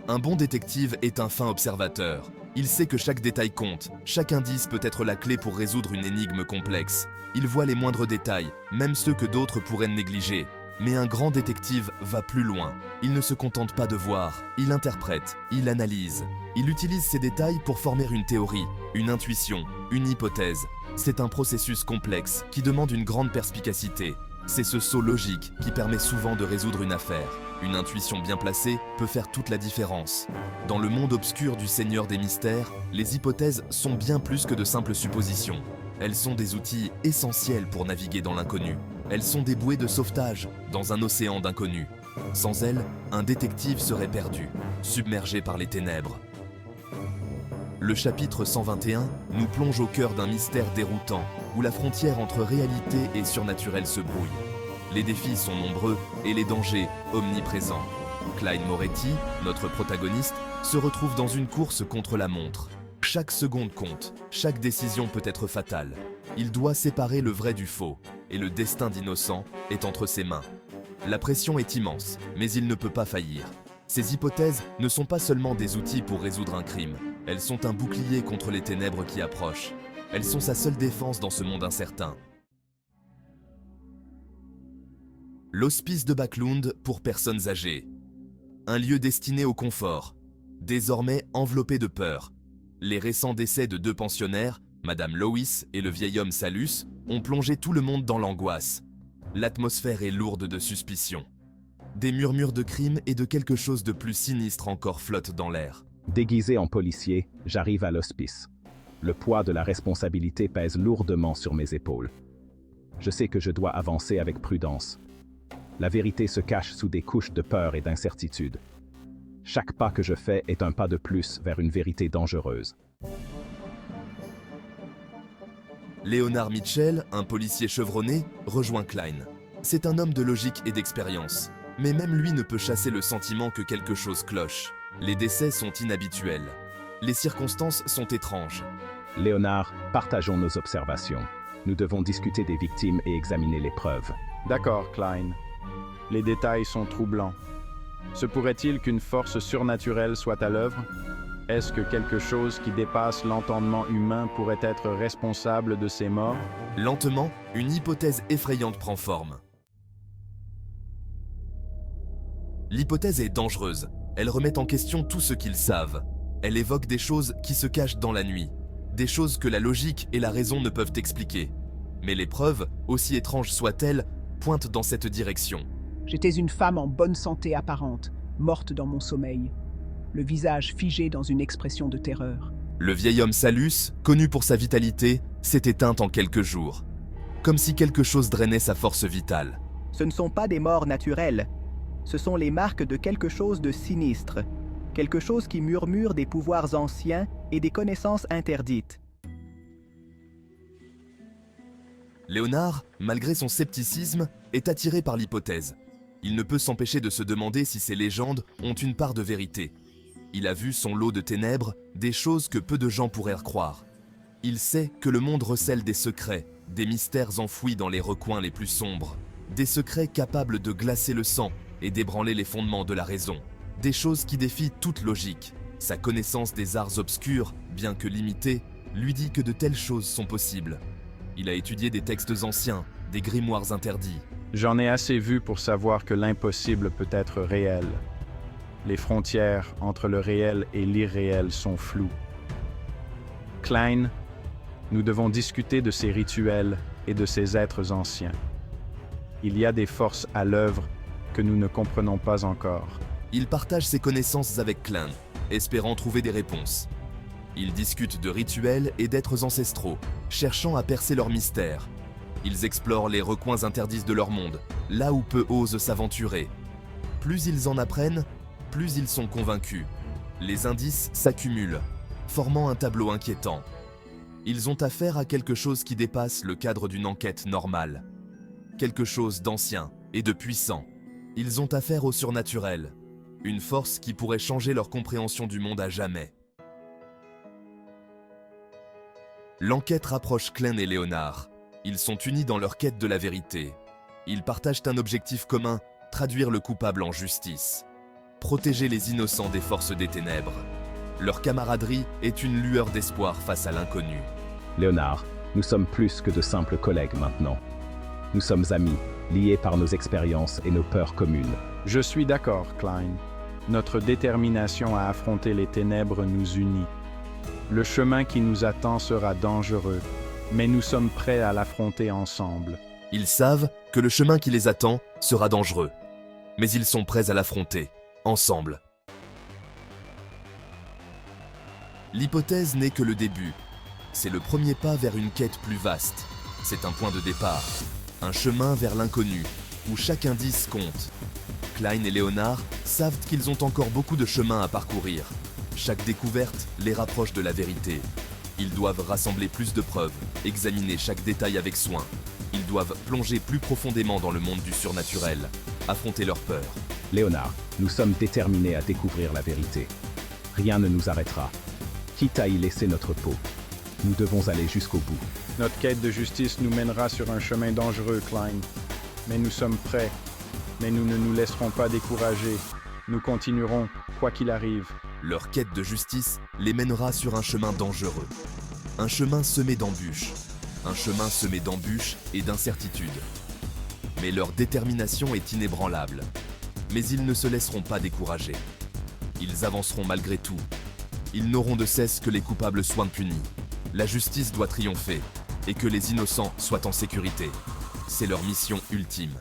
Un bon détective est un fin observateur. Il sait que chaque détail compte, chaque indice peut être la clé pour résoudre une énigme complexe. Il voit les moindres détails, même ceux que d'autres pourraient négliger. Mais un grand détective va plus loin. Il ne se contente pas de voir, il interprète, il analyse. Il utilise ces détails pour former une théorie, une intuition, une hypothèse. C'est un processus complexe qui demande une grande perspicacité. C'est ce saut logique qui permet souvent de résoudre une affaire. Une intuition bien placée peut faire toute la différence. Dans le monde obscur du Seigneur des Mystères, les hypothèses sont bien plus que de simples suppositions. Elles sont des outils essentiels pour naviguer dans l'inconnu. Elles sont des bouées de sauvetage dans un océan d'inconnus. Sans elles, un détective serait perdu, submergé par les ténèbres. Le chapitre 121 nous plonge au cœur d'un mystère déroutant, où la frontière entre réalité et surnaturel se brouille. Les défis sont nombreux et les dangers omniprésents. Clyde Moretti, notre protagoniste, se retrouve dans une course contre la montre. Chaque seconde compte, chaque décision peut être fatale. Il doit séparer le vrai du faux, et le destin d'innocent est entre ses mains. La pression est immense, mais il ne peut pas faillir. Ces hypothèses ne sont pas seulement des outils pour résoudre un crime, elles sont un bouclier contre les ténèbres qui approchent. Elles sont sa seule défense dans ce monde incertain. L'hospice de Backlund pour personnes âgées. Un lieu destiné au confort, désormais enveloppé de peur. Les récents décès de 2 pensionnaires, Madame Lois et le vieil homme Salus, ont plongé tout le monde dans l'angoisse. L'atmosphère est lourde de suspicion. Des murmures de crimes et de quelque chose de plus sinistre encore flottent dans l'air. Déguisé en policier, j'arrive à l'hospice. Le poids de la responsabilité pèse lourdement sur mes épaules. Je sais que je dois avancer avec prudence. La vérité se cache sous des couches de peur et d'incertitude. Chaque pas que je fais est un pas de plus vers une vérité dangereuse. Leonard Mitchell, un policier chevronné, rejoint Klein. C'est un homme de logique et d'expérience. Mais même lui ne peut chasser le sentiment que quelque chose cloche. Les décès sont inhabituels. Les circonstances sont étranges. Léonard, partageons nos observations. Nous devons discuter des victimes et examiner les preuves. D'accord, Klein. Les détails sont troublants. Se pourrait-il qu'une force surnaturelle soit à l'œuvre? Est-ce que quelque chose qui dépasse l'entendement humain pourrait être responsable de ces morts? Lentement, une hypothèse effrayante prend forme. L'hypothèse est dangereuse. Elle remet en question tout ce qu'ils savent. Elle évoque des choses qui se cachent dans la nuit. Des choses que la logique et la raison ne peuvent expliquer. Mais les preuves, aussi étranges soient-elles, pointent dans cette direction. J'étais une femme en bonne santé apparente, morte dans mon sommeil, le visage figé dans une expression de terreur. Le vieil homme Salus, connu pour sa vitalité, s'est éteint en quelques jours. Comme si quelque chose drainait sa force vitale. Ce ne sont pas des morts naturelles. Ce sont les marques de quelque chose de sinistre. Quelque chose qui murmure des pouvoirs anciens et des connaissances interdites. Léonard, malgré son scepticisme, est attiré par l'hypothèse. Il ne peut s'empêcher de se demander si ces légendes ont une part de vérité. Il a vu son lot de ténèbres, des choses que peu de gens pourraient croire. Il sait que le monde recèle des secrets, des mystères enfouis dans les recoins les plus sombres. Des secrets capables de glacer le sang et d'ébranler les fondements de la raison. Des choses qui défient toute logique. Sa connaissance des arts obscurs, bien que limitée, lui dit que de telles choses sont possibles. Il a étudié des textes anciens, des grimoires interdits. J'en ai assez vu pour savoir que l'impossible peut être réel. Les frontières entre le réel et l'irréel sont floues. Klein, nous devons discuter de ces rituels et de ces êtres anciens. Il y a des forces à l'œuvre que nous ne comprenons pas encore. Il partage ses connaissances avec Klein, espérant trouver des réponses. Ils discutent de rituels et d'êtres ancestraux, cherchant à percer leurs mystères. Ils explorent les recoins interdits de leur monde, là où peu osent s'aventurer. Plus ils en apprennent, plus ils sont convaincus. Les indices s'accumulent, formant un tableau inquiétant. Ils ont affaire à quelque chose qui dépasse le cadre d'une enquête normale. Quelque chose d'ancien et de puissant. Ils ont affaire au surnaturel, une force qui pourrait changer leur compréhension du monde à jamais. L'enquête rapproche Klein et Léonard. Ils sont unis dans leur quête de la vérité. Ils partagent un objectif commun, traduire le coupable en justice. protéger les innocents des forces des ténèbres. Leur camaraderie est une lueur d'espoir face à l'inconnu. Léonard, nous sommes plus que de simples collègues maintenant. Nous sommes amis, liés par nos expériences et nos peurs communes. Je suis d'accord, Klein. Notre détermination à affronter les ténèbres nous unit. Le chemin qui nous attend sera dangereux, mais nous sommes prêts à l'affronter ensemble. Ils savent que le chemin qui les attend sera dangereux, mais ils sont prêts à l'affronter, ensemble. L'hypothèse n'est que le début. C'est le premier pas vers une quête plus vaste. C'est un point de départ, un chemin vers l'inconnu, où chaque indice compte. Klein et Léonard savent qu'ils ont encore beaucoup de chemin à parcourir. Chaque découverte les rapproche de la vérité. Ils doivent rassembler plus de preuves, examiner chaque détail avec soin. Ils doivent plonger plus profondément dans le monde du surnaturel, affronter leurs peurs. Léonard, nous sommes déterminés à découvrir la vérité. Rien ne nous arrêtera. Quitte à y laisser notre peau, nous devons aller jusqu'au bout. Notre quête de justice nous mènera sur un chemin dangereux, Klein. Mais nous sommes prêts. Mais nous ne nous laisserons pas décourager. Nous continuerons, quoi qu'il arrive. Leur quête de justice les mènera sur un chemin dangereux. Un chemin semé d'embûches. Un chemin semé d'embûches et d'incertitudes. Mais leur détermination est inébranlable. Mais ils ne se laisseront pas décourager. Ils avanceront malgré tout. Ils n'auront de cesse que les coupables soient punis. La justice doit triompher et que les innocents soient en sécurité. C'est leur mission ultime.